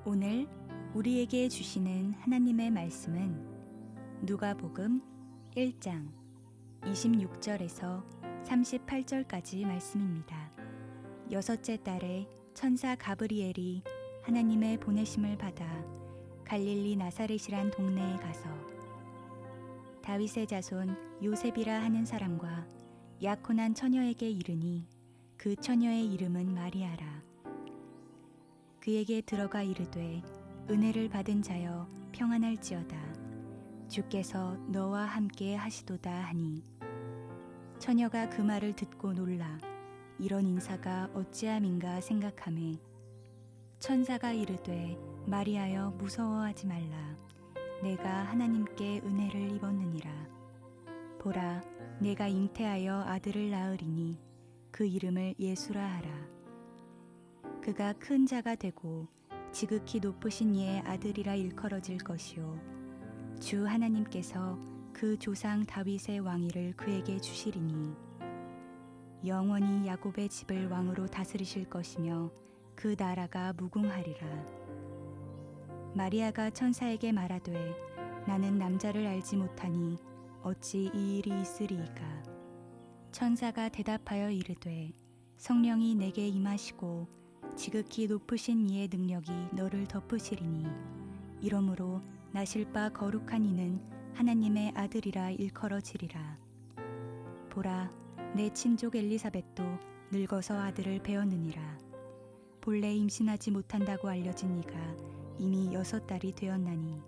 오늘 우리에게 주시는 하나님의 말씀은 누가복음 1장 26절에서 38절까지 말씀입니다. 여섯째 달에 천사 가브리엘이 하나님의 보내심을 받아 갈릴리 나사렛이란 동네에 가서 다윗의 자손 요셉이라 하는 사람과 약혼한 처녀에게 이르니 그 처녀의 이름은 마리아라. 그에게 들어가 이르되 은혜를 받은 자여 평안할지어다. 주께서 너와 함께 하시도다 하니 처녀가 그 말을 듣고 놀라 이런 인사가 어찌함인가 생각하매 천사가 이르되 마리아여 무서워하지 말라. 내가 하나님께 은혜를 입었느니라. 보라, 내가 잉태하여 아들을 낳으리니 그 이름을 예수라 하라. 그가 큰 자가 되고 지극히 높으신 이의 아들이라 일컬어질 것이요 주 하나님께서 그 조상 다윗의 왕위를 그에게 주시리니 영원히 야곱의 집을 왕으로 다스리실 것이며 그 나라가 무궁하리라. 마리아가 천사에게 말하되 나는 남자를 알지 못하니 어찌 이 일이 있으리이까. 천사가 대답하여 이르되 성령이 내게 임하시고 지극히 높으신 이의 능력이 너를 덮으시리니 이러므로 나실 바 거룩한 이는 하나님의 아들이라 일컬어지리라. 보라, 내 친족 엘리사벳도 늙어서 아들을 배었느니라. 본래 임신하지 못한다고 알려진 이가 이미 6달이 되었나니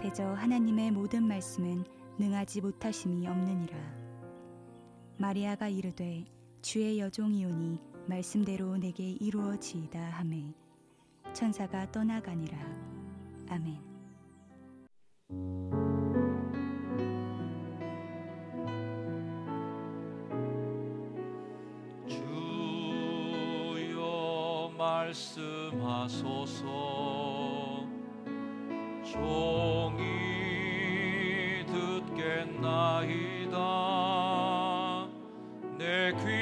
대저 하나님의 모든 말씀은 능하지 못하심이 없느니라. 마리아가 이르되 주의 여종이오니 말씀대로 내게 이루어지이다 하매 천사가 떠나가니라. 아멘. 주여 말씀하소서. 종이 듣겠나이다. 내 귀를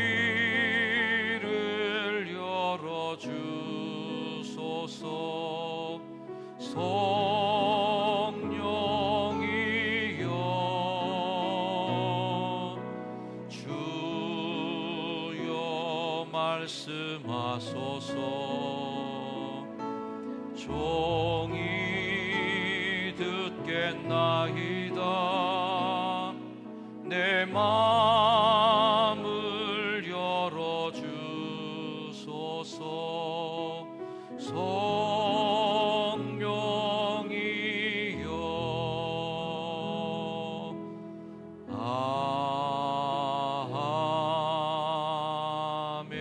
열어주소서. 성령이여 주여 말씀하소서. 종이 듣겠나이다. 내 마음을 열어주소서. 성령이여 아멘.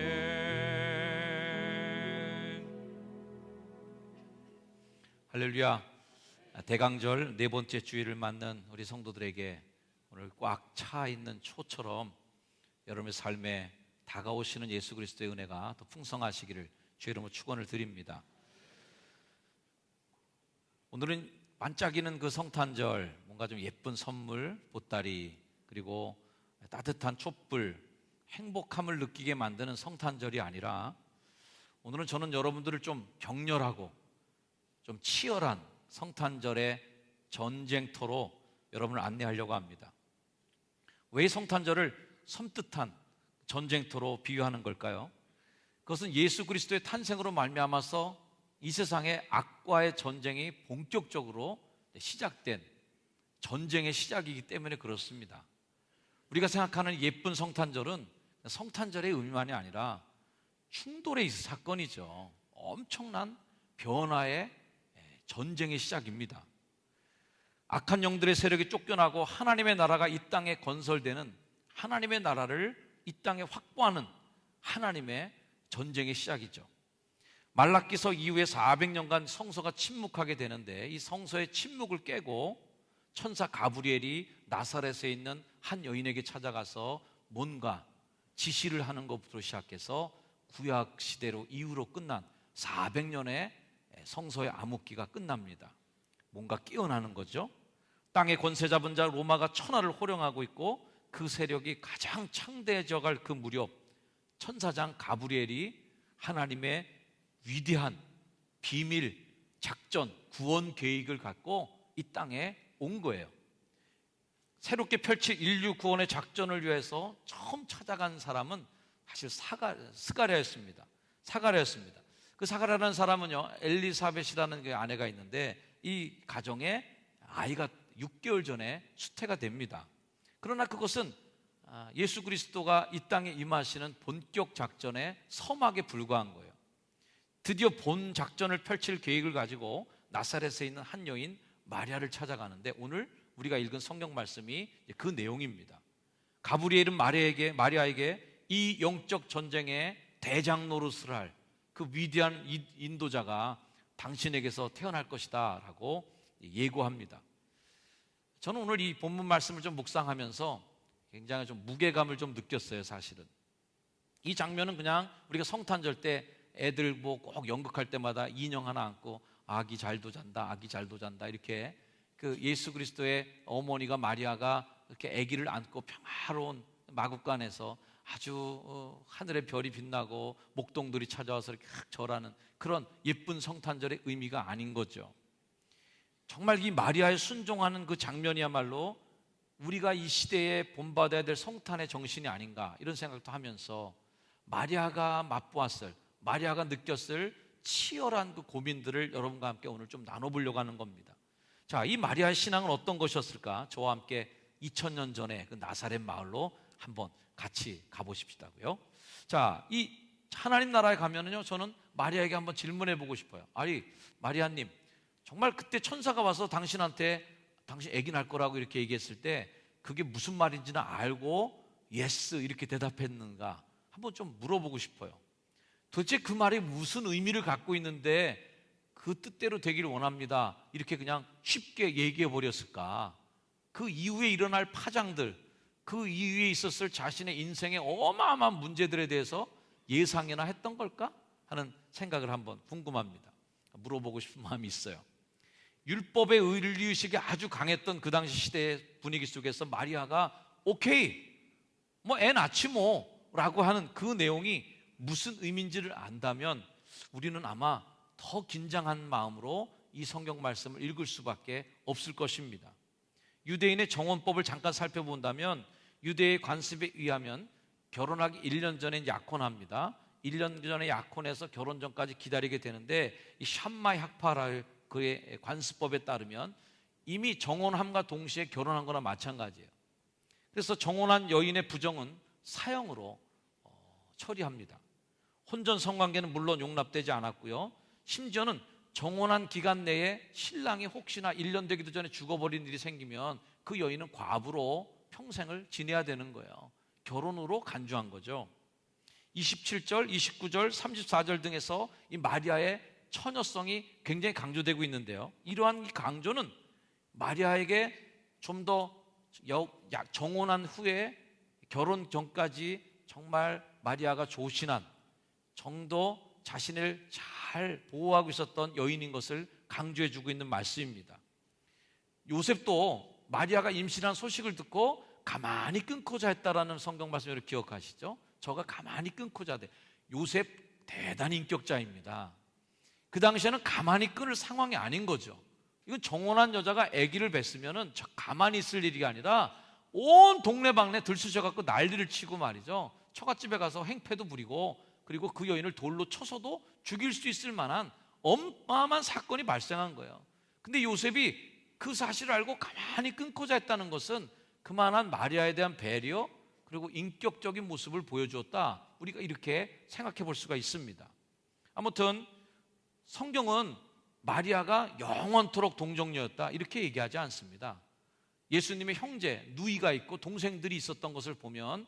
할렐루야. 대강절 네 번째 주일을 맞는 우리 성도들에게 오늘 꽉 차 있는 초처럼 여러분의 삶에 다가오시는 예수 그리스도의 은혜가 더 풍성하시기를 주의 이름으로 축원을 드립니다. 오늘은 반짝이는 그 성탄절, 뭔가 좀 예쁜 선물, 보따리, 그리고 따뜻한 촛불, 행복함을 느끼게 만드는 성탄절이 아니라 오늘은 저는 여러분들을 좀 격렬하고 좀 치열한 성탄절의 전쟁터로 여러분을 안내하려고 합니다. 왜 성탄절을 섬뜩한 전쟁터로 비유하는 걸까요? 그것은 예수 그리스도의 탄생으로 말미암아서 이 세상의 악과의 전쟁이 본격적으로 시작된 전쟁의 시작이기 때문에 그렇습니다. 우리가 생각하는 예쁜 성탄절은 성탄절의 의미만이 아니라 충돌의 사건이죠. 엄청난 변화의 전쟁의 시작입니다. 악한 영들의 세력이 쫓겨나고 하나님의 나라가 이 땅에 건설되는, 하나님의 나라를 이 땅에 확보하는 하나님의 전쟁의 시작이죠. 말라기서 이후에 400년간 성서가 침묵하게 되는데 이 성서의 침묵을 깨고 천사 가브리엘이 나사렛에 있는 한 여인에게 찾아가서 뭔가 지시를 하는 것부터 시작해서 구약 시대로 이후로 끝난 400년의 성서의 암흑기가 끝납니다. 뭔가 깨어나는 거죠. 땅의 권세 잡은 자 로마가 천하를 호령하고 있고 그 세력이 가장 창대해져갈 그 무렵 천사장 가브리엘이 하나님의 위대한 비밀 작전, 구원 계획을 갖고 이 땅에 온 거예요. 새롭게 펼칠 인류 구원의 작전을 위해서 처음 찾아간 사람은 사실 스가랴였습니다. 스가랴였습니다. 그 스가랴라는 사람은요, 엘리사벳이라는 그 아내가 있는데 이 가정에 아이가 6개월 전에 수태가 됩니다. 그러나 그것은 예수 그리스도가 이 땅에 임하시는 본격 작전의 서막에 불과한 거예요. 드디어 본 작전을 펼칠 계획을 가지고 나사렛에 있는 한 여인 마리아를 찾아가는데 오늘 우리가 읽은 성경 말씀이 그 내용입니다. 가브리엘은 마리아에게 이 영적 전쟁의 대장 노릇을 할 그 위대한 인도자가 당신에게서 태어날 것이다 라고 예고합니다. 저는 오늘 이 본문 말씀을 좀 묵상하면서 굉장히 좀 무게감을 좀 느꼈어요. 사실은 이 장면은 그냥 우리가 성탄절 때 애들 뭐 꼭 연극할 때마다 인형 하나 안고 아기 잘도 잔다, 아기 잘도 잔다 이렇게 그 예수 그리스도의 어머니가 마리아가 이렇게 아기를 안고 평화로운 마국간에서 아주 하늘의 별이 빛나고 목동들이 찾아와서 이렇게 절하는 그런 예쁜 성탄절의 의미가 아닌 거죠. 정말 이 마리아에 순종하는 그 장면이야말로 우리가 이 시대에 본받아야 될 성탄의 정신이 아닌가 이런 생각도 하면서 마리아가 맛보았을, 마리아가 느꼈을 치열한 그 고민들을 여러분과 함께 오늘 좀 나눠보려고 하는 겁니다. 자, 이 마리아의 신앙은 어떤 것이었을까? 저와 함께 2000년 전에 그 나사렛 마을로 한번 같이 가보십시다고요. 자, 이 하나님 나라에 가면은요, 저는 마리아에게 한번 질문해 보고 싶어요. 아니, 마리아님, 정말 그때 천사가 와서 당신한테 당신 아기 낳을 거라고 이렇게 얘기했을 때 그게 무슨 말인지는 알고 예스 이렇게 대답했는가 한번 좀 물어보고 싶어요. 도대체 그 말이 무슨 의미를 갖고 있는데 그 뜻대로 되기를 원합니다 이렇게 그냥 쉽게 얘기해 버렸을까? 그 이후에 일어날 파장들, 그 이후에 있었을 자신의 인생의 어마어마한 문제들에 대해서 예상이나 했던 걸까? 하는 생각을 한번 궁금합니다. 물어보고 싶은 마음이 있어요. 율법의 의리의식이 아주 강했던 그 당시 시대의 분위기 속에서 마리아가 오케이, 뭐 애 낳지 뭐 라고 하는 그 내용이 무슨 의미인지를 안다면 우리는 아마 더 긴장한 마음으로 이 성경 말씀을 읽을 수밖에 없을 것입니다. 유대인의 정혼법을 잠깐 살펴본다면 유대의 관습에 의하면 결혼하기 1년 전에 약혼합니다. 1년 전에 약혼해서 결혼 전까지 기다리게 되는데 이 샴마 학파라의 그의 관습법에 따르면 이미 정혼함과 동시에 결혼한 거나 마찬가지예요. 그래서 정혼한 여인의 부정은 사형으로 처리합니다. 혼전 성관계는 물론 용납되지 않았고요. 심지어는 정혼한 기간 내에 신랑이 혹시나 1년 되기도 전에 죽어버린 일이 생기면 그 여인은 과부로 평생을 지내야 되는 거예요. 결혼으로 간주한 거죠. 27절, 29절, 34절 등에서 이 마리아의 처녀성이 굉장히 강조되고 있는데요. 이러한 강조는 마리아에게 좀 더 정혼한 후에 결혼 전까지 정말 마리아가 조신한 정도 자신을 잘 보호하고 있었던 여인인 것을 강조해 주고 있는 말씀입니다. 요셉도 마리아가 임신한 소식을 듣고 가만히 끊고자 했다라는 성경 말씀을 기억하시죠? 저가 가만히 끊고자 돼. 요셉 대단히 인격자입니다. 그 당시에는 가만히 끊을 상황이 아닌 거죠. 이건 정혼한 여자가 아기를 뵀으면은 가만히 있을 일이 아니라 온 동네방네 들쑤셔갖고 난리를 치고 말이죠. 처갓집에 가서 행패도 부리고 그리고 그 여인을 돌로 쳐서도 죽일 수 있을 만한 어마어마한 사건이 발생한 거예요. 근데 요셉이 그 사실을 알고 가만히 끊고자 했다는 것은 그만한 마리아에 대한 배려 그리고 인격적인 모습을 보여주었다. 우리가 이렇게 생각해 볼 수가 있습니다. 아무튼 성경은 마리아가 영원토록 동정녀였다 이렇게 얘기하지 않습니다. 예수님의 형제 누이가 있고 동생들이 있었던 것을 보면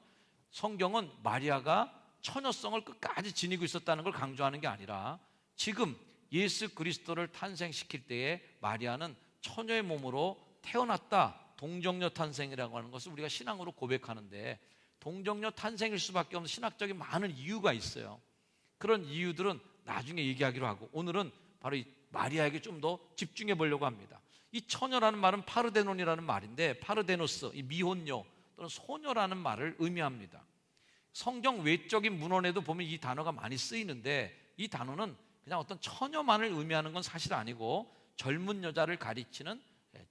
성경은 마리아가 처녀성을 끝까지 지니고 있었다는 걸 강조하는 게 아니라 지금 예수 그리스도를 탄생시킬 때에 마리아는 처녀의 몸으로 태어났다. 동정녀 탄생이라고 하는 것을 우리가 신앙으로 고백하는데 동정녀 탄생일 수밖에 없는 신학적인 많은 이유가 있어요. 그런 이유들은 나중에 얘기하기로 하고 오늘은 바로 이 마리아에게 좀 더 집중해 보려고 합니다. 이 처녀라는 말은 파르데논이라는 말인데 파르데노스, 이 미혼녀 또는 소녀라는 말을 의미합니다. 성경 외적인 문헌에도 보면 이 단어가 많이 쓰이는데 이 단어는 그냥 어떤 처녀만을 의미하는 건 사실 아니고 젊은 여자를 가리치는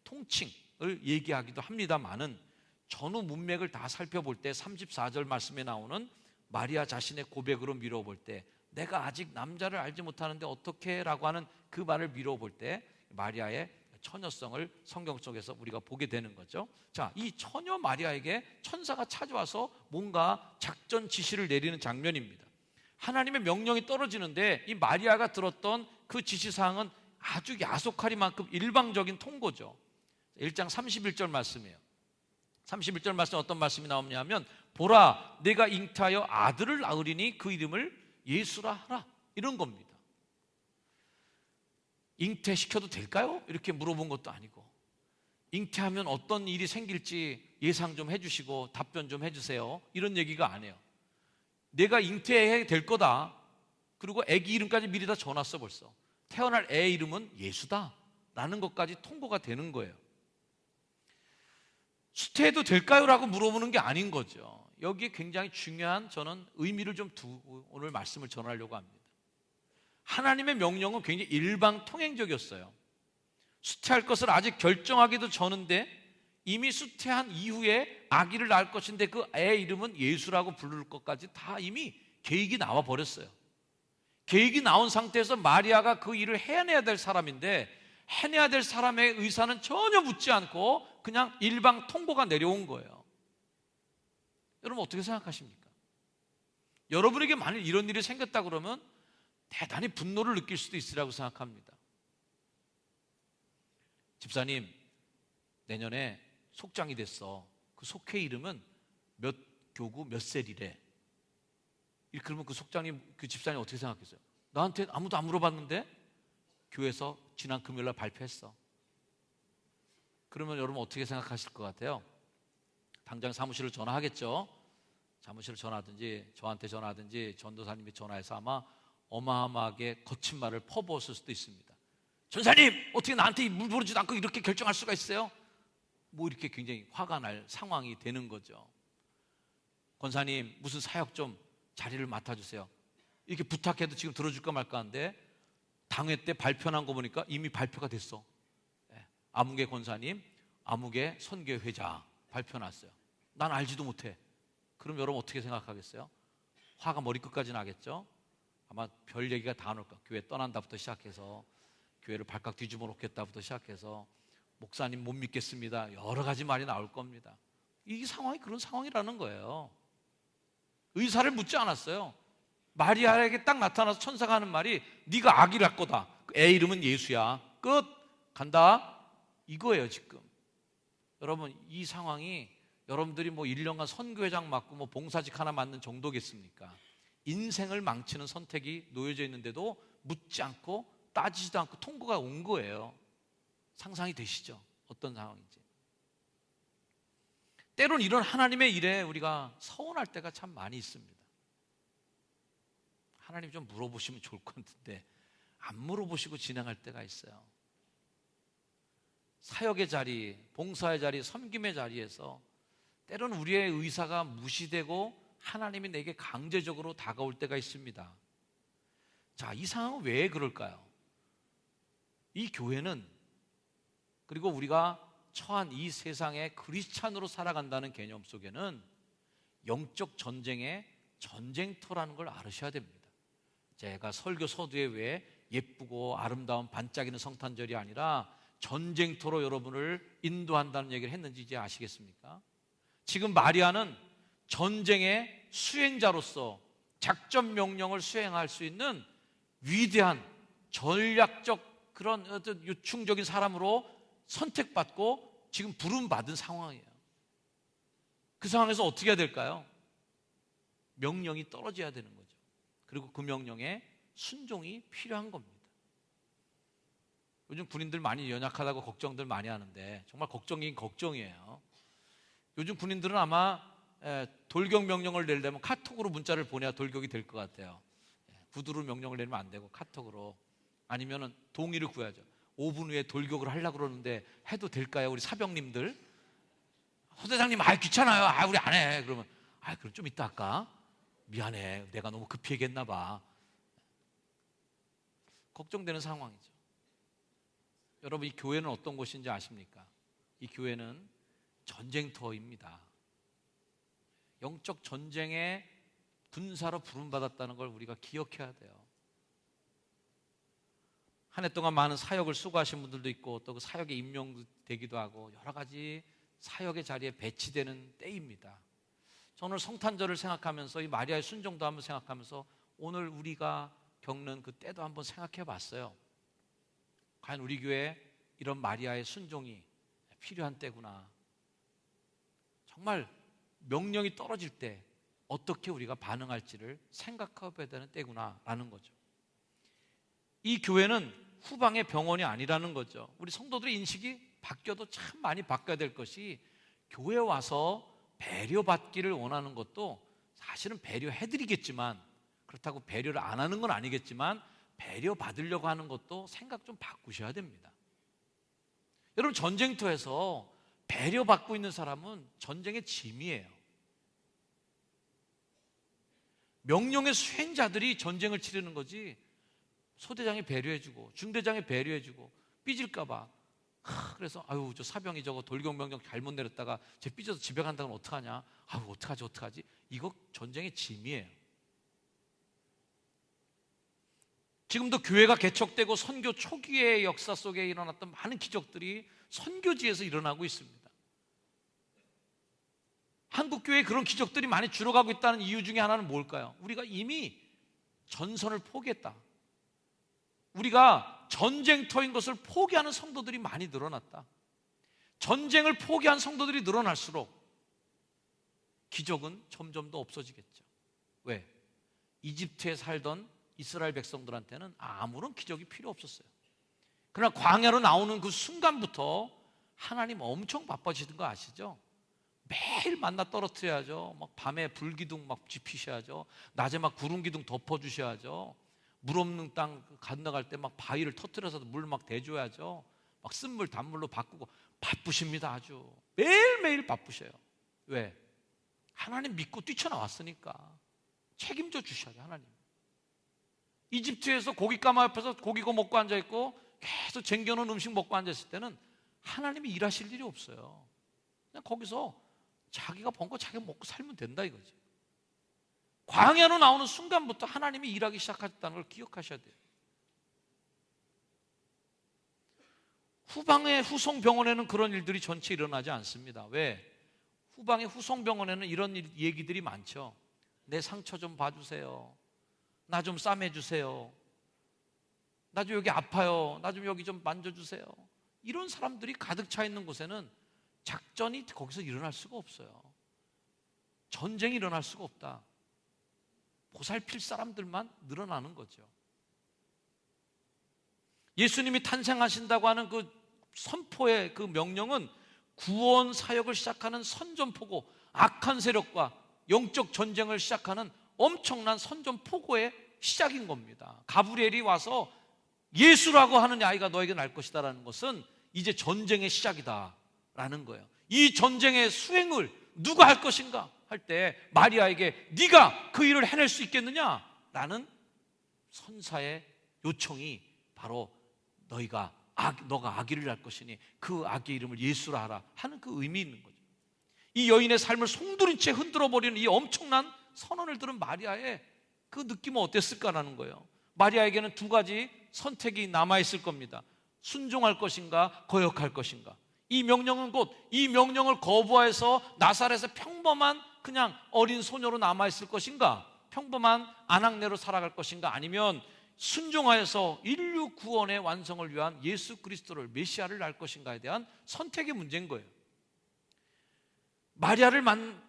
통칭을 얘기하기도 합니다만은 전후 문맥을 다 살펴볼 때 34절 말씀에 나오는 마리아 자신의 고백으로 미뤄볼 때 내가 아직 남자를 알지 못하는데 어떻게 라고 하는 그 말을 미뤄볼 때 마리아의 처녀성을 성경 속에서 우리가 보게 되는 거죠. 자, 이 처녀 마리아에게 천사가 찾아와서 뭔가 작전 지시를 내리는 장면입니다. 하나님의 명령이 떨어지는데 이 마리아가 들었던 그 지시사항은 아주 야속하리만큼 일방적인 통고죠. 1장 31절 말씀이에요. 31절 말씀 어떤 말씀이 나오냐면 보라 내가 잉태하여 아들을 낳으리니 그 이름을 예수라 하라, 이런 겁니다. 잉태시켜도 될까요? 이렇게 물어본 것도 아니고 잉태하면 어떤 일이 생길지 예상 좀 해주시고 답변 좀 해주세요, 이런 얘기가 아니에요. 내가 잉태해야 될 거다, 그리고 애기 이름까지 미리 다 적어놨어. 벌써 태어날 애 이름은 예수다 라는 것까지 통보가 되는 거예요. 수태해도 될까요? 라고 물어보는 게 아닌 거죠. 여기에 굉장히 중요한 저는 의미를 좀 두고 오늘 말씀을 전하려고 합니다. 하나님의 명령은 굉장히 일방통행적이었어요. 수태할 것을 아직 결정하기도 전인데 이미 수태한 이후에 아기를 낳을 것인데 그 애 이름은 예수라고 부를 것까지 다 이미 계획이 나와 버렸어요. 계획이 나온 상태에서 마리아가 그 일을 해내야 될 사람인데 해내야 될 사람의 의사는 전혀 묻지 않고 그냥 일방 통보가 내려온 거예요. 여러분 어떻게 생각하십니까? 여러분에게 만일 이런 일이 생겼다 그러면 대단히 분노를 느낄 수도 있으라고 생각합니다. 집사님, 내년에 속장이 됐어. 그 속회 이름은 몇 교구 몇 셀이래. 그러면 그 속장님, 그 집사님 어떻게 생각했어요? 나한테 아무도 안 물어봤는데 교회에서 지난 금요일날 발표했어. 그러면 여러분 어떻게 생각하실 것 같아요? 당장 사무실을 전화하겠죠. 사무실을 전화하든지 저한테 전화하든지 전도사님이 전화해서 아마 어마어마하게 거친 말을 퍼부었을 수도 있습니다. 전사님, 어떻게 나한테 물어보지도 않고 이렇게 결정할 수가 있어요? 뭐 이렇게 굉장히 화가 날 상황이 되는 거죠. 권사님, 무슨 사역 좀 자리를 맡아주세요. 이렇게 부탁해도 지금 들어줄까 말까 하는데 당회 때 발표한 거 보니까 이미 발표가 됐어. 아무개 권사님, 아무개 선교회장 발표났어요. 난 알지도 못해. 그럼 여러분 어떻게 생각하겠어요? 화가 머리끝까지 나겠죠? 아마 별 얘기가 다 나올 거야. 교회 떠난다부터 시작해서 교회를 발칵 뒤집어 놓겠다부터 시작해서 목사님 못 믿겠습니다, 여러 가지 말이 나올 겁니다. 이 상황이 그런 상황이라는 거예요. 의사를 묻지 않았어요. 마리아에게 딱 나타나서 천사가 하는 말이 네가 아기를 낳을 거다, 애 이름은 예수야, 끝, 간다, 이거예요. 지금 여러분 이 상황이 여러분들이 뭐 1년간 선교회장 맡고 뭐 봉사직 하나 맡는 정도겠습니까? 인생을 망치는 선택이 놓여져 있는데도 묻지 않고 따지지도 않고 통보가 온 거예요. 상상이 되시죠? 어떤 상황인지. 때론 이런 하나님의 일에 우리가 서운할 때가 참 많이 있습니다. 하나님 좀 물어보시면 좋을 것 같은데 안 물어보시고 진행할 때가 있어요. 사역의 자리, 봉사의 자리, 섬김의 자리에서 때론 우리의 의사가 무시되고 하나님이 내게 강제적으로 다가올 때가 있습니다. 자, 이 상황은 왜 그럴까요? 이 교회는, 그리고 우리가 처한 이 세상에 크리스찬으로 살아간다는 개념 속에는 영적 전쟁의 전쟁터라는 걸 알으셔야 됩니다. 제가 설교 서두에 왜 예쁘고 아름다운 반짝이는 성탄절이 아니라 전쟁터로 여러분을 인도한다는 얘기를 했는지 이제 아시겠습니까? 지금 마리아는 전쟁의 수행자로서 작전 명령을 수행할 수 있는 위대한 전략적 그런 어떤 요충적인 사람으로 선택받고 지금 부름받은 상황이에요. 그 상황에서 어떻게 해야 될까요? 명령이 떨어져야 되는 거죠. 그리고 그 명령에 순종이 필요한 겁니다. 요즘 군인들 많이 연약하다고 걱정들 많이 하는데 정말 걱정이긴 걱정이에요. 요즘 군인들은 아마 돌격 명령을 내려면 카톡으로 문자를 보내야 돌격이 될 것 같아요. 구두로 명령을 내리면 안 되고 카톡으로, 아니면은 동의를 구해야죠. 5분 후에 돌격을 하려고 그러는데 해도 될까요? 우리 사병님들, 소대장님 귀찮아요, 우리 안 해. 그러면 그럼 좀 이따 할까? 미안해, 내가 너무 급히 얘기했나 봐. 걱정되는 상황이죠. 여러분, 이 교회는 어떤 곳인지 아십니까? 이 교회는 전쟁터입니다. 영적 전쟁에 군사로 부름받았다는 걸 우리가 기억해야 돼요. 한 해 동안 많은 사역을 수고하신 분들도 있고 또 그 사역에 임용되기도 하고 여러 가지 사역의 자리에 배치되는 때입니다. 저는 성탄절을 생각하면서 이 마리아의 순종도 한번 생각하면서 오늘 우리가 겪는 그 때도 한번 생각해 봤어요. 과연 우리 교회에 이런 마리아의 순종이 필요한 때구나. 정말 명령이 떨어질 때 어떻게 우리가 반응할지를 생각해 봐야 되는 때구나라는 거죠. 이 교회는 후방의 병원이 아니라는 거죠. 우리 성도들의 인식이 바뀌어도 참 많이 바뀌어야 될 것이, 교회에 와서 배려받기를 원하는 것도 사실은 배려해드리겠지만, 그렇다고 배려를 안 하는 건 아니겠지만 배려받으려고 하는 것도 생각 좀 바꾸셔야 됩니다. 여러분, 전쟁터에서 배려받고 있는 사람은 전쟁의 짐이에요. 명령의 수행자들이 전쟁을 치르는 거지, 소대장이 배려해주고 중대장이 배려해주고 삐질까봐 그래서 아유 저 사병이 저거 돌격명령 잘못 내렸다가 쟤 삐져서 집에 간다면 어떡하냐, 아유 어떡하지 이거 전쟁의 짐이에요. 지금도 교회가 개척되고 선교 초기의 역사 속에 일어났던 많은 기적들이 선교지에서 일어나고 있습니다. 한국교회에 그런 기적들이 많이 줄어가고 있다는 이유 중에 하나는 뭘까요? 우리가 이미 전선을 포기했다. 우리가 전쟁터인 것을 포기하는 성도들이 많이 늘어났다. 전쟁을 포기한 성도들이 늘어날수록 기적은 점점 더 없어지겠죠. 왜? 이집트에 살던 이스라엘 백성들한테는 아무런 기적이 필요 없었어요. 그러나 광야로 나오는 그 순간부터 하나님 엄청 바빠지는 거 아시죠? 매일 만나 떨어뜨려야죠. 막 밤에 불기둥 막 지피셔야죠. 낮에 막 구름기둥 덮어주셔야죠. 물 없는 땅 건너갈 때 막 바위를 터뜨려서 물 막 대줘야죠. 막 쓴물 단물로 바꾸고 바쁘십니다. 아주 매일매일 바쁘셔요. 왜? 하나님 믿고 뛰쳐나왔으니까 책임져 주셔야 돼요. 하나님. 이집트에서 고깃가마 옆에서 고기 구워 먹고 앉아있고 계속 쟁겨놓은 음식 먹고 앉아있을 때는 하나님이 일하실 일이 없어요. 그냥 거기서 자기가 번 거 자기가 먹고 살면 된다 이거지. 광야로 나오는 순간부터 하나님이 일하기 시작하셨다는 걸 기억하셔야 돼요. 후방의 후송병원에는 그런 일들이 전체 일어나지 않습니다. 왜? 후방의 후송병원에는 이런 얘기들이 많죠. 내 상처 좀 봐주세요. 나 좀 싸매주세요. 나 좀 여기 아파요. 나 좀 여기 좀 만져주세요. 이런 사람들이 가득 차 있는 곳에는 작전이 거기서 일어날 수가 없어요. 전쟁이 일어날 수가 없다. 보살필 사람들만 늘어나는 거죠. 예수님이 탄생하신다고 하는 그 선포의 그 명령은 구원 사역을 시작하는 선전포고, 악한 세력과 영적 전쟁을 시작하는 엄청난 선전포고의 시작인 겁니다. 가브리엘이 와서 예수라고 하는 아이가 너에게 날 것이다라는 것은 이제 전쟁의 시작이다라는 거예요. 이 전쟁의 수행을 누가 할 것인가 할 때 마리아에게 네가 그 일을 해낼 수 있겠느냐? 라는 선사의 요청이 바로 너가 아기를 낳을 것이니 그 아기의 이름을 예수라 하라 하는 그 의미 있는 거죠. 이 여인의 삶을 송두린 채 흔들어 버리는 이 엄청난 선언을 들은 마리아의 그 느낌은 어땠을까라는 거예요. 마리아에게는 두 가지 선택이 남아있을 겁니다. 순종할 것인가 거역할 것인가. 이 명령은 곧 이 명령을 거부해서 나사렛에서 평범한 그냥 어린 소녀로 남아있을 것인가, 평범한 아낙네로 살아갈 것인가, 아니면 순종하여서 인류 구원의 완성을 위한 예수 그리스도를, 메시아를 낳을 것인가에 대한 선택의 문제인 거예요.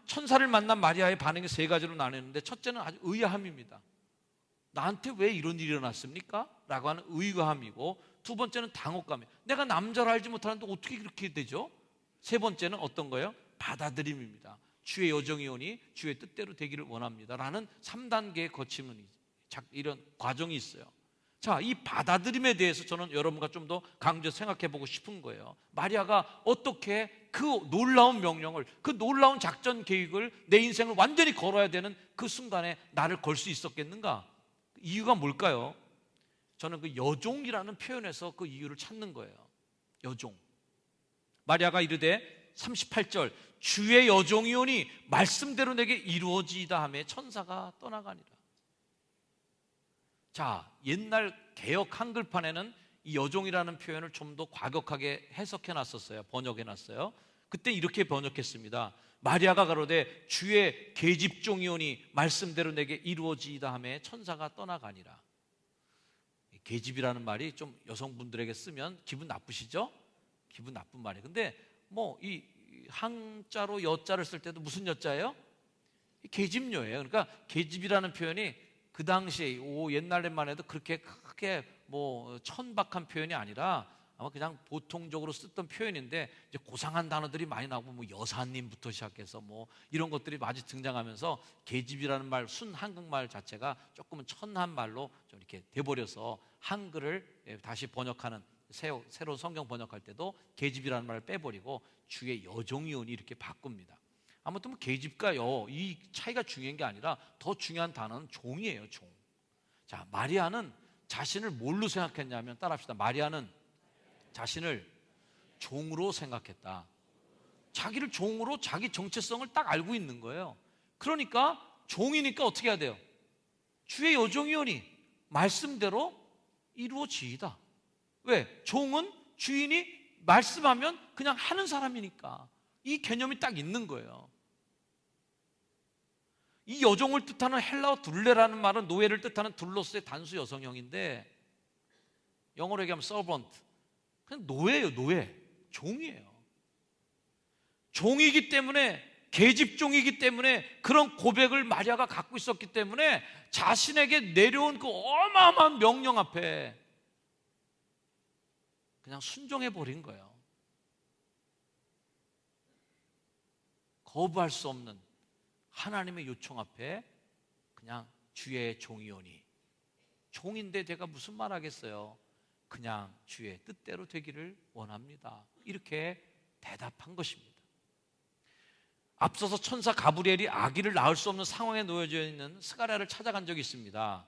천사를 만난 마리아의 반응이 세 가지로 나뉘는데, 첫째는 아주 의아함입니다. 나한테 왜 이런 일이 일어났습니까? 라고 하는 의아함이고, 두 번째는 당혹감이에요. 내가 남자를 알지 못하는데 어떻게 그렇게 되죠? 세 번째는 어떤 거예요? 받아들임입니다. 주의 여정이 오니 주의 뜻대로 되기를 원합니다 라는 3단계의 거침은 이런 과정이 있어요. 자, 이 받아들임에 대해서 저는 여러분과 좀 더 강조해서 생각해 보고 싶은 거예요. 마리아가 어떻게 그 놀라운 명령을, 그 놀라운 작전 계획을, 내 인생을 완전히 걸어야 되는 그 순간에 나를 걸 수 있었겠는가? 이유가 뭘까요? 저는 그 여종이라는 표현에서 그 이유를 찾는 거예요. 여종. 마리아가 이르되 38절 주의 여종이오니 말씀대로 내게 이루어지이다 하매 천사가 떠나가니라. 자, 옛날 개역 한글판에는 이 여종이라는 표현을 좀 더 과격하게 해석해 놨었어요. 번역해 놨어요. 그때 이렇게 번역했습니다. 마리아가 가로되 주의 계집종이오니 말씀대로 내게 이루어지이다 하매 천사가 떠나가니라. 계집이라는 말이 좀 여성분들에게 쓰면 기분 나쁘시죠? 기분 나쁜 말이에요. 근데 뭐 이 한자로 여자를 쓸 때도 무슨 여자예요? 계집녀예요. 그러니까 계집이라는 표현이 그 당시에 옛날에만 해도 그렇게 크게 뭐 천박한 표현이 아니라 아마 그냥 보통적으로 쓰던 표현인데, 이제 고상한 단어들이 많이 나오고 뭐 여사님부터 시작해서 뭐 이런 것들이 많이 등장하면서 계집이라는 말, 순 한국말 자체가 조금은 천한 말로 좀 이렇게 돼버려서 한글을 다시 번역하는 새로운 성경 번역할 때도 계집이라는 말을 빼버리고 주의 여종이오니 이렇게 바꿉니다. 아무튼 뭐 계집과 이 차이가 중요한 게 아니라 더 중요한 단어는 종이에요. 종. 자, 마리아는 자신을 뭘로 생각했냐면, 따라합시다. 마리아는 자신을 종으로 생각했다. 자기를 종으로 자기 정체성을 딱 알고 있는 거예요. 그러니까 종이니까 어떻게 해야 돼요? 주의 여종이오니 말씀대로 이루어지이다. 왜? 종은 주인이 말씀하면 그냥 하는 사람이니까 이 개념이 딱 있는 거예요. 이 여종을 뜻하는 헬라어 둘레라는 말은 노예를 뜻하는 둘로스의 단수 여성형인데, 영어로 얘기하면 servant, 그냥 노예예요. 노예, 종이에요. 종이기 때문에, 계집종이기 때문에 그런 고백을 마리아가 갖고 있었기 때문에 자신에게 내려온 그 어마어마한 명령 앞에 그냥 순종해 버린 거예요. 거부할 수 없는 하나님의 요청 앞에 그냥 주의 종이오니, 종인데 제가 무슨 말 하겠어요? 그냥 주의 뜻대로 되기를 원합니다. 이렇게 대답한 것입니다. 앞서서 천사 가브리엘이 아기를 낳을 수 없는 상황에 놓여져 있는 스가랴를 찾아간 적이 있습니다.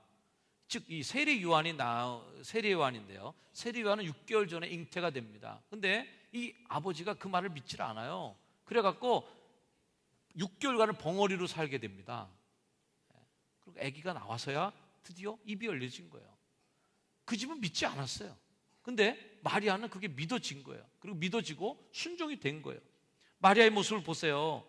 즉 이 세례 요한인데요, 세례 요한은 6개월 전에 잉태가 됩니다. 근데 이 아버지가 그 말을 믿질 않아요. 그래갖고 6개월간을 벙어리로 살게 됩니다. 그리고 아기가 나와서야 드디어 입이 열려진 거예요. 그 집은 믿지 않았어요. 근데 마리아는 그게 믿어진 거예요. 그리고 믿어지고 순종이 된 거예요. 마리아의 모습을 보세요.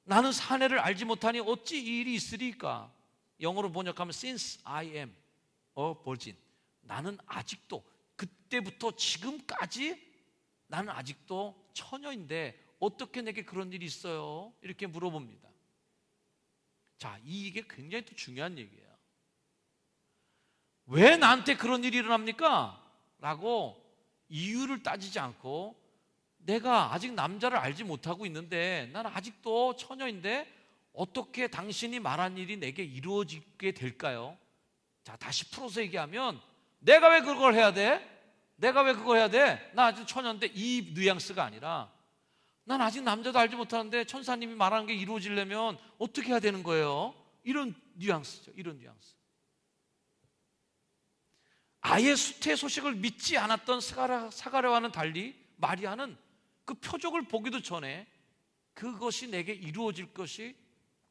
나는 사내를 알지 못하니 어찌 이 일이 있으리까? 영어로 번역하면 since I am a virgin, 나는 아직도, 그때부터 지금까지 나는 아직도 처녀인데 어떻게 내게 그런 일이 있어요? 이렇게 물어봅니다. 자, 이게 굉장히 또 중요한 얘기예요. 왜 나한테 그런 일이 일어납니까? 라고 이유를 따지지 않고, 내가 아직 남자를 알지 못하고 있는데 나는 아직도 처녀인데 어떻게 당신이 말한 일이 내게 이루어지게 될까요? 자, 다시 풀어서 얘기하면, 내가 왜 그걸 해야 돼? 내가 왜 그걸 해야 돼? 나 아직 처녀인데, 이 뉘앙스가 아니라, 난 아직 남자도 알지 못하는데 천사님이 말하는 게 이루어지려면 어떻게 해야 되는 거예요? 이런 뉘앙스죠. 이런 뉘앙스. 아예 수태 소식을 믿지 않았던 사가랴와는 달리 마리아는 그 표적을 보기도 전에 그것이 내게 이루어질 것이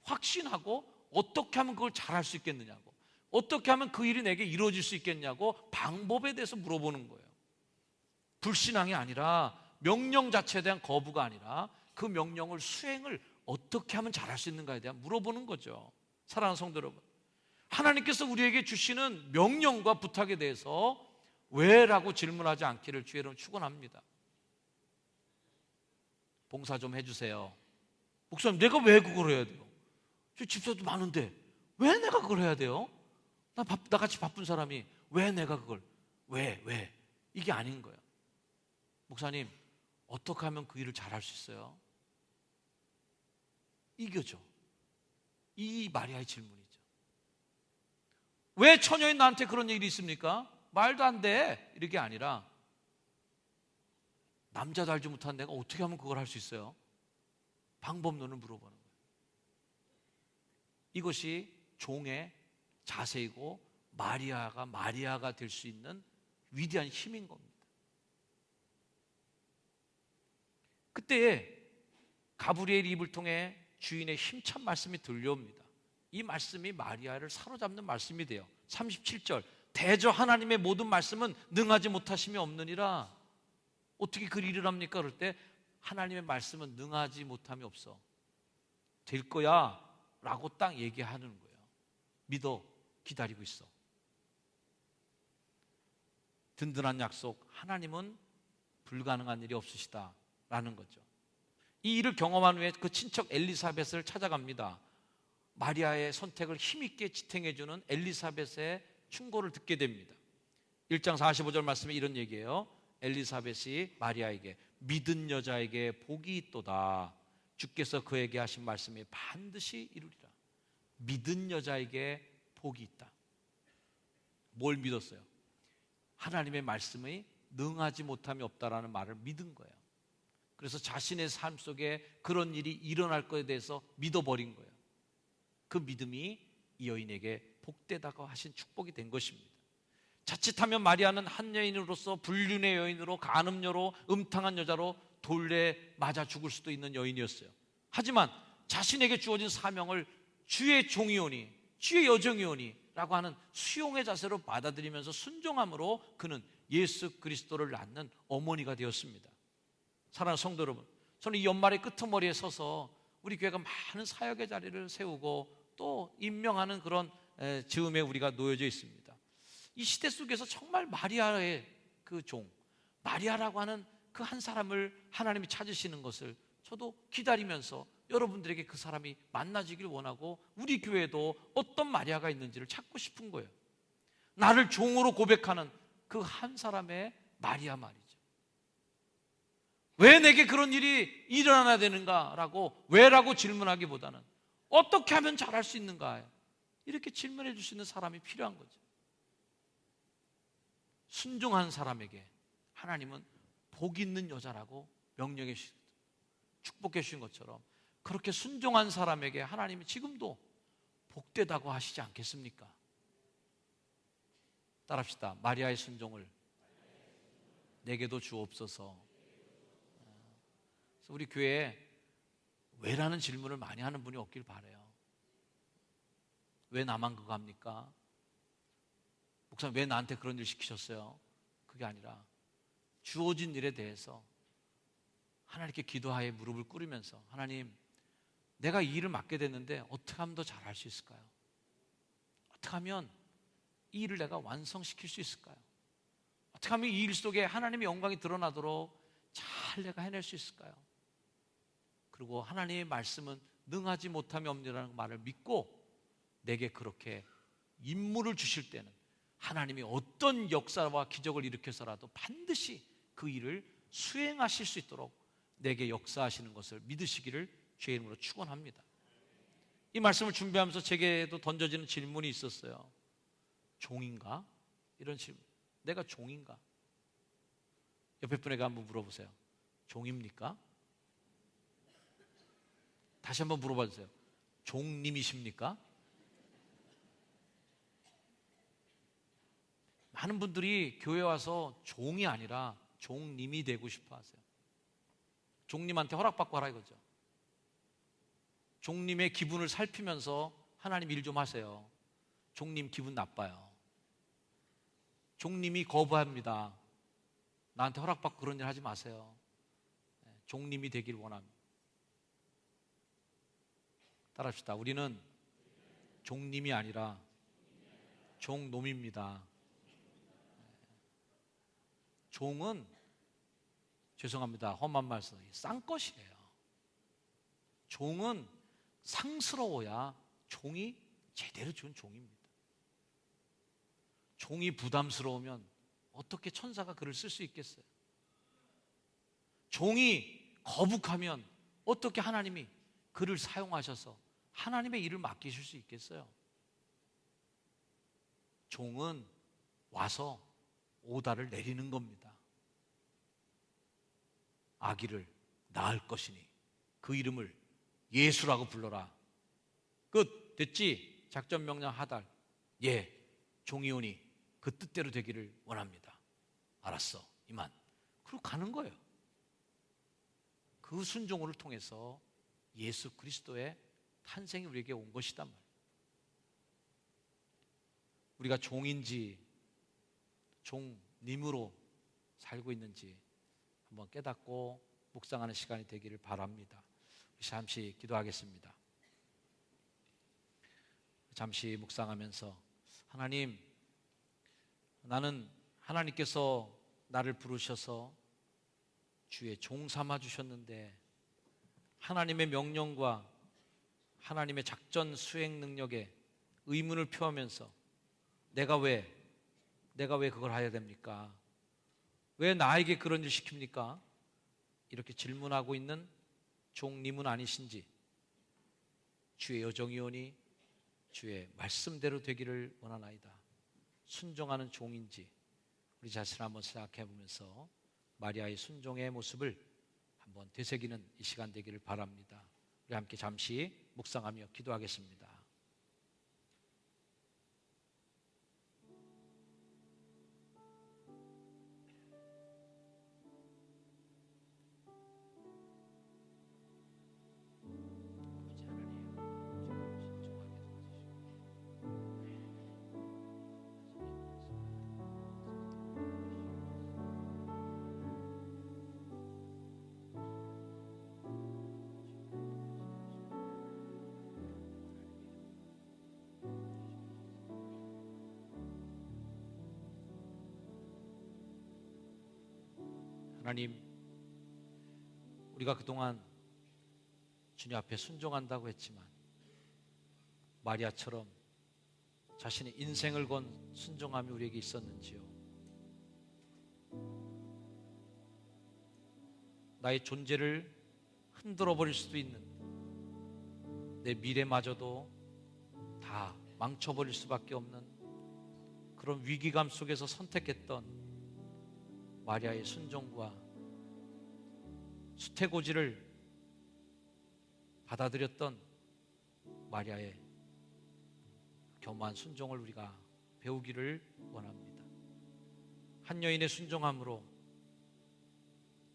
확신하고, 어떻게 하면 그걸 잘할 수 있겠느냐고, 어떻게 하면 그 일이 내게 이루어질 수 있겠냐고 방법에 대해서 물어보는 거예요. 불신앙이 아니라, 명령 자체에 대한 거부가 아니라 그 명령을 수행을 어떻게 하면 잘할 수 있는가에 대한 물어보는 거죠. 사랑하는 성도 여러분, 하나님께서 우리에게 주시는 명령과 부탁에 대해서 왜라고 질문하지 않기를 주의 이름으로 축원합니다. 봉사 좀 해주세요. 목사님, 내가 왜 그걸 해야 돼요? 저 집사도 많은데 왜 내가 그걸 해야 돼요? 나같이 바쁜 사람이 왜 내가 그걸, 왜? 이게 아닌 거예요. 목사님, 어떻게 하면 그 일을 잘할 수 있어요? 이거죠. 이 마리아의 질문이죠. 왜 처녀인 나한테 그런 일이 있습니까? 말도 안 돼, 이게 아니라, 남자도 알지 못한 내가 어떻게 하면 그걸 할 수 있어요? 방법론을 물어보는 거예요. 이것이 종의 자세이고 마리아가 마리아가 될 수 있는 위대한 힘인 겁니다. 그때 가브리엘의 입을 통해 주인의 힘찬 말씀이 들려옵니다. 이 말씀이 마리아를 사로잡는 말씀이 돼요. 37절, 대저 하나님의 모든 말씀은 능하지 못하심이 없느니라. 어떻게 그 일을 합니까? 그럴 때 하나님의 말씀은 능하지 못함이 없어. 될 거야 라고 딱 얘기하는 거예요. 믿어, 기다리고 있어. 든든한 약속, 하나님은 불가능한 일이 없으시다 라는 거죠. 이 일을 경험한 후에 그 친척 엘리사벳을 찾아갑니다. 마리아의 선택을 힘있게 지탱해주는 엘리사벳의 충고를 듣게 됩니다. 1장 45절 말씀에 이런 얘기예요. 엘리사벳이 마리아에게 믿은 여자에게 복이 있도다. 주께서 그에게 하신 말씀이 반드시 이루리라. 믿은 여자에게 복이 있다. 뭘 믿었어요? 하나님의 말씀이 능하지 못함이 없다라는 말을 믿은 거예요. 그래서 자신의 삶 속에 그런 일이 일어날 것에 대해서 믿어버린 거예요. 그 믿음이 이 여인에게 복되다고 하신 축복이 된 것입니다. 자칫하면 마리아는 한 여인으로서 불륜의 여인으로, 간음녀로, 음탕한 여자로 돌에 맞아 죽을 수도 있는 여인이었어요. 하지만 자신에게 주어진 사명을 주의 종이오니, 주의 여정이오니 라고 하는 수용의 자세로 받아들이면서 순종함으로 그는 예수 그리스도를 낳는 어머니가 되었습니다. 사랑하는 성도 여러분, 저는 이 연말의 끄트머리에 서서 우리 교회가 많은 사역의 자리를 세우고 또 임명하는 그런 즈음에 우리가 놓여져 있습니다. 이 시대 속에서 정말 마리아의 그 종, 마리아라고 하는 그 한 사람을 하나님이 찾으시는 것을 저도 기다리면서 여러분들에게 그 사람이 만나지길 원하고 우리 교회도 어떤 마리아가 있는지를 찾고 싶은 거예요. 나를 종으로 고백하는 그 한 사람의 마리아 말이죠. 왜 내게 그런 일이 일어나야 되는가라고 왜라고 질문하기보다는 어떻게 하면 잘할 수 있는가, 이렇게 질문해 줄 수 있는 사람이 필요한 거죠. 순종한 사람에게 하나님은 복 있는 여자라고 명령해 주시고 축복해 주신 것처럼 그렇게 순종한 사람에게 하나님이 지금도 복되다고 하시지 않겠습니까? 따라합시다. 마리아의 순종을 내게도 주옵소서. 그래서 우리 교회에 왜라는 질문을 많이 하는 분이 없길 바라요. 왜 나만 그거 합니까? 목사님 왜 나한테 그런 일 시키셨어요? 그게 아니라 주어진 일에 대해서 하나님께 기도하에 무릎을 꿇으면서 하나님, 내가 이 일을 맡게 됐는데 어떻게 하면 더 잘할 수 있을까요? 어떻게 하면 이 일을 내가 완성시킬 수 있을까요? 어떻게 하면 이 일 속에 하나님의 영광이 드러나도록 잘 내가 해낼 수 있을까요? 그리고 하나님의 말씀은 능하지 못함이 없느라는 말을 믿고 내게 그렇게 임무를 주실 때는 하나님이 어떤 역사와 기적을 일으켜서라도 반드시 그 일을 수행하실 수 있도록 내게 역사하시는 것을 믿으시기를 주의 이름으로 축원합니다. 이 말씀을 준비하면서 제게도 던져지는 질문이 있었어요. 종인가? 이런 질문. 내가 종인가? 옆에 분에게 한번 물어보세요. 종입니까? 다시 한번 물어봐 주세요. 종님이십니까? 많은 분들이 교회 와서 종이 아니라 종님이 되고 싶어 하세요. 종님한테 허락받고 하라 이거죠. 종님의 기분을 살피면서 하나님 일 좀 하세요. 종님 기분 나빠요. 종님이 거부합니다. 나한테 허락받고 그런 일 하지 마세요. 종님이 되길 원합니다. 따라합시다. 우리는 종님이 아니라 종놈입니다. 종은 죄송합니다. 험한 말씀, 싼것이에요. 종은 상스러워야 종이 제대로 준 종입니다. 종이 부담스러우면 어떻게 천사가 글을 쓸 수 있겠어요? 종이 거북하면 어떻게 하나님이 글을 사용하셔서 하나님의 일을 맡기실 수 있겠어요? 종은 와서 오다를 내리는 겁니다. 아기를 낳을 것이니 그 이름을 예수라고 불러라. 끝. 됐지? 작전 명령 하달. 예. 종이 오니 그 뜻대로 되기를 원합니다. 알았어, 이만. 그리고 가는 거예요. 그 순종을 통해서 예수 그리스도의 탄생이 우리에게 온 것이단 말이에요. 우리가 종인지 종님으로 살고 있는지 한번 깨닫고 묵상하는 시간이 되기를 바랍니다. 잠시 기도하겠습니다. 잠시 묵상하면서 하나님, 나는 하나님께서 나를 부르셔서 주의 종 삼아 주셨는데 하나님의 명령과 하나님의 작전 수행 능력에 의문을 표하면서 내가 왜 그걸 해야 됩니까? 왜 나에게 그런 일 시킵니까? 이렇게 질문하고 있는 종님은 아니신지, 주의 여정이오니 주의 말씀대로 되기를 원하나이다. 순종하는 종인지 우리 자신을 한번 생각해 보면서 마리아의 순종의 모습을 한번 되새기는 이 시간 되기를 바랍니다. 우리 함께 잠시 묵상하며 기도하겠습니다. 하나님, 우리가 그동안 주님 앞에 순종한다고 했지만 마리아처럼 자신의 인생을 건 순종함이 우리에게 있었는지요? 나의 존재를 흔들어 버릴 수도 있는, 내 미래마저도 다 망쳐버릴 수밖에 없는 그런 위기감 속에서 선택했던 마리아의 순종과 수태고지를 받아들였던 마리아의 겸허한 순종을 우리가 배우기를 원합니다. 한 여인의 순종함으로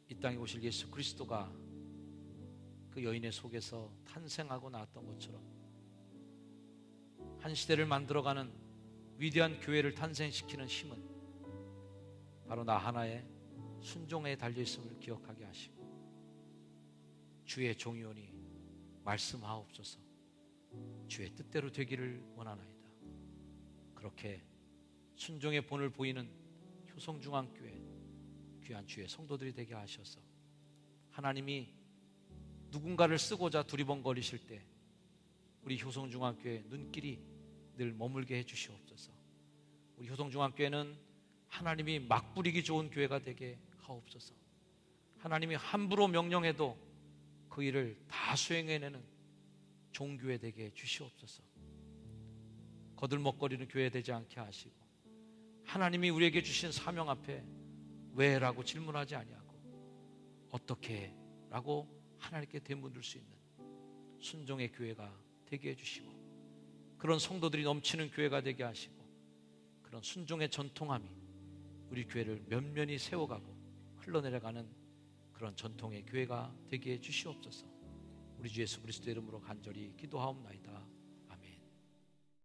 이 땅에 오실 예수 그리스도가 그 여인의 속에서 탄생하고 나왔던 것처럼 한 시대를 만들어가는 위대한 교회를 탄생시키는 힘은 바로 나 하나의 순종에 달려있음을 기억하게 하시고, 주의 종이오니 말씀하옵소서, 주의 뜻대로 되기를 원하나이다. 그렇게 순종의 본을 보이는 효성중앙교회 귀한 주의 성도들이 되게 하셔서 하나님이 누군가를 쓰고자 두리번거리실 때 우리 효성중앙교회 눈길이 늘 머물게 해주시옵소서. 우리 효성중앙교회는 하나님이 막 부리기 좋은 교회가 되게 하옵소서. 하나님이 함부로 명령해도 그 일을 다 수행해내는 종교회 되게 주시옵소서. 거들먹거리는 교회 되지 않게 하시고, 하나님이 우리에게 주신 사명 앞에 왜? 라고 질문하지 아니하고 어떻게? 라고 하나님께 되묻을 수 있는 순종의 교회가 되게 해주시고, 그런 성도들이 넘치는 교회가 되게 하시고, 그런 순종의 전통함이 우리 교회를 면면히 세워가고 흘러내려가는 그런 전통의 교회가 되게 해 주시옵소서. 우리 주 예수 그리스도의 이름으로 간절히 기도하옵나이다.